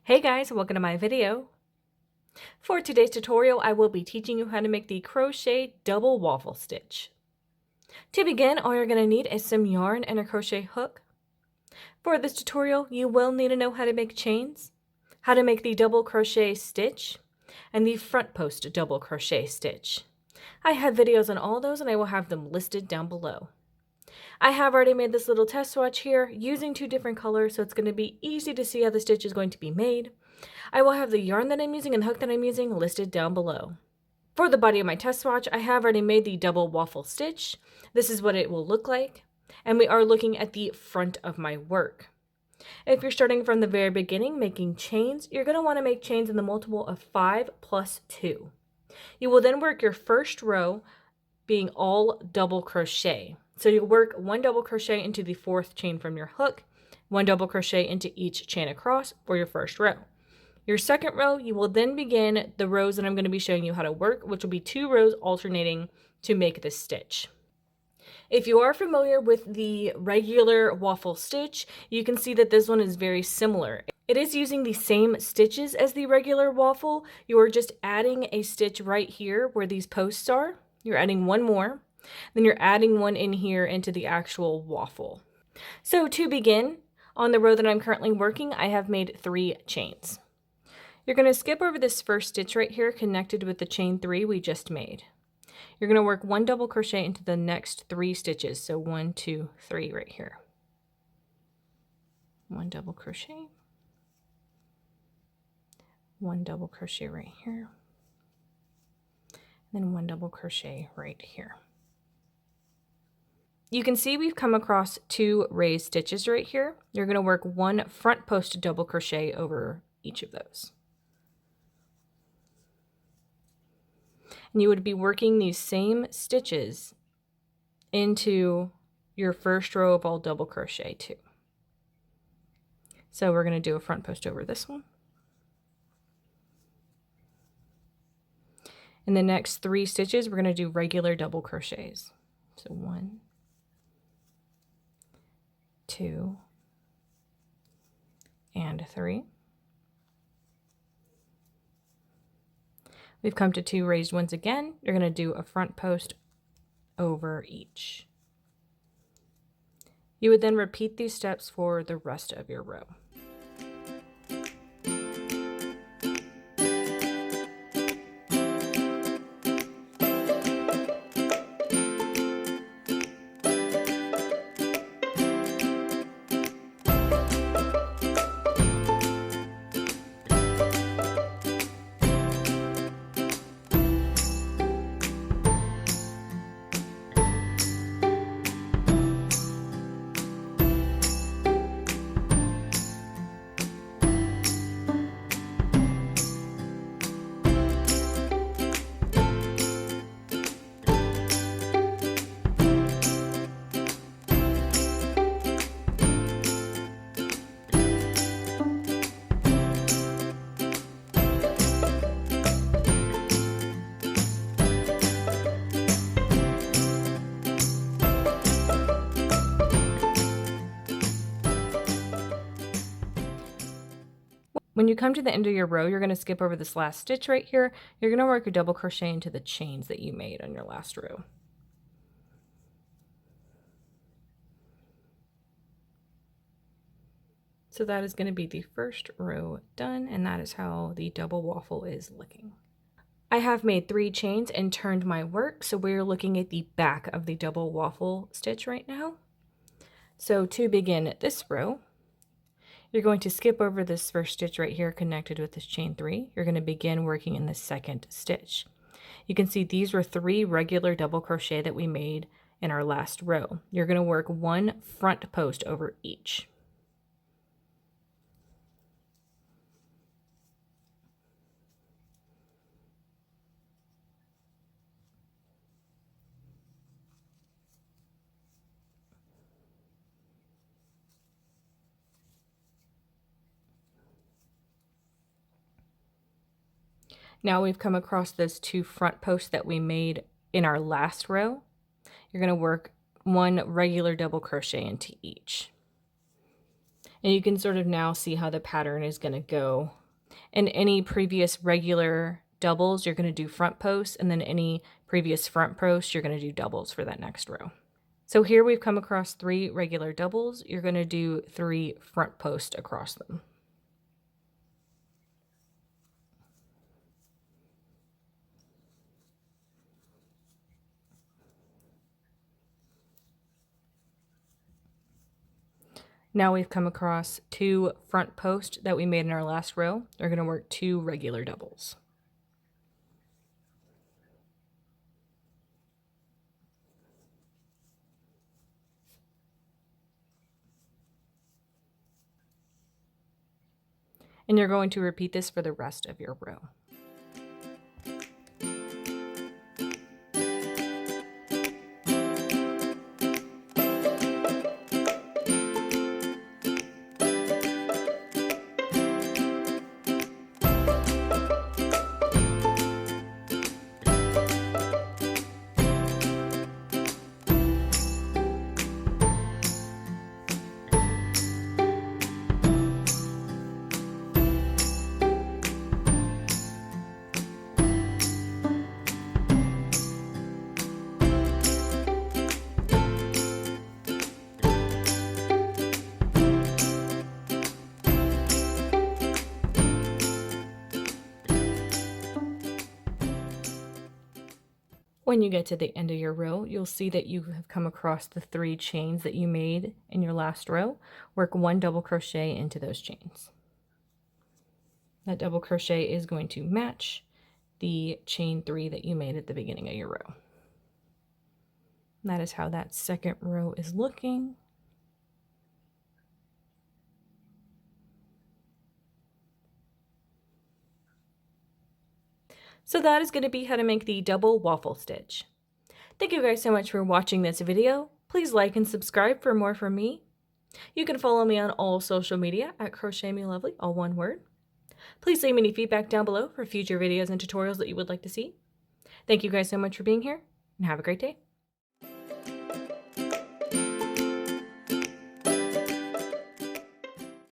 Hey guys, welcome to my video. For today's tutorial, I will be teaching you how to make the crochet double waffle stitch. To begin, all you're going to need is some yarn and a crochet hook. For this tutorial, you will need to know how to make chains, how to make the double crochet stitch, and the front post double crochet stitch. I have videos on all those and I will have them listed down below. I have already made this little test swatch here using two different colors, so it's going to be easy to see how the stitch is going to be made. I will have the yarn that I'm using and the hook that I'm using listed down below. For the body of my test swatch, I have already made the double waffle stitch. This is what it will look like, and we are looking at the front of my work. If you're starting from the very beginning making chains, you're going to want to make chains in the multiple of 5 plus 2. You will then work your first row being all double crochet. So you'll work 1 double crochet into the 4th chain from your hook, 1 double crochet into each chain across for your first row. Your second row, you will then begin the rows that I'm going to be showing you how to work, which will be 2 rows alternating to make this stitch. If you are familiar with the regular waffle stitch, you can see that this one is very similar. It is using the same stitches as the regular waffle. You are just adding a stitch right here where these posts are. You're adding one more. Then you're adding one in here into the actual waffle. So to begin, on the row that I'm currently working, I have made 3 chains. You're going to skip over this first stitch right here connected with the chain 3 we just made. You're going to work 1 double crochet into the next 3 stitches. So 1, 2, 3 right here. 1 double crochet. 1 double crochet right here. And then 1 double crochet right here. You can see we've come across 2 raised stitches right here. You're going to work 1 front post double crochet over each of those. And you would be working these same stitches into your first row of all double crochet too. So we're going to do a front post over this one. In the next 3 stitches, we're going to do regular double crochets. So 1, 2, and 3. We've come to 2 raised ones again. You're going to do a front post over each. You would then repeat these steps for the rest of your row. When you come to the end of your row, you're going to skip over this last stitch right here. You're going to work your double crochet into the chains that you made on your last row. So that is going to be the first row done, and that is how the double waffle is looking. I have made 3 chains and turned my work, so we're looking at the back of the double waffle stitch right now. So to begin this row, you're going to skip over this first stitch right here connected with this chain 3. You're going to begin working in the second stitch. You can see these were 3 regular double crochet that we made in our last row. You're going to work 1 front post over each. Now we've come across those 2 front posts that we made in our last row. You're going to work 1 regular double crochet into each. And you can sort of now see how the pattern is going to go. In any previous regular doubles, you're going to do front posts, and then any previous front posts, you're going to do doubles for that next row. So here we've come across 3 regular doubles. You're going to do 3 front posts across them. Now we've come across 2 front posts that we made in our last row. They're going to work 2 regular doubles. And you're going to repeat this for the rest of your row. When you get to the end of your row, you'll see that you have come across the 3 chains that you made in your last row. Work 1 double crochet into those chains. That double crochet is going to match the chain 3 that you made at the beginning of your row. And that is how that second row is looking. So that is going to be how to make the double waffle stitch. Thank you guys so much for watching this video. Please like and subscribe for more from me. You can follow me on all social media at crochetmelovely, all one word. Please leave me any feedback down below for future videos and tutorials that you would like to see. Thank you guys so much for being here, and have a great day.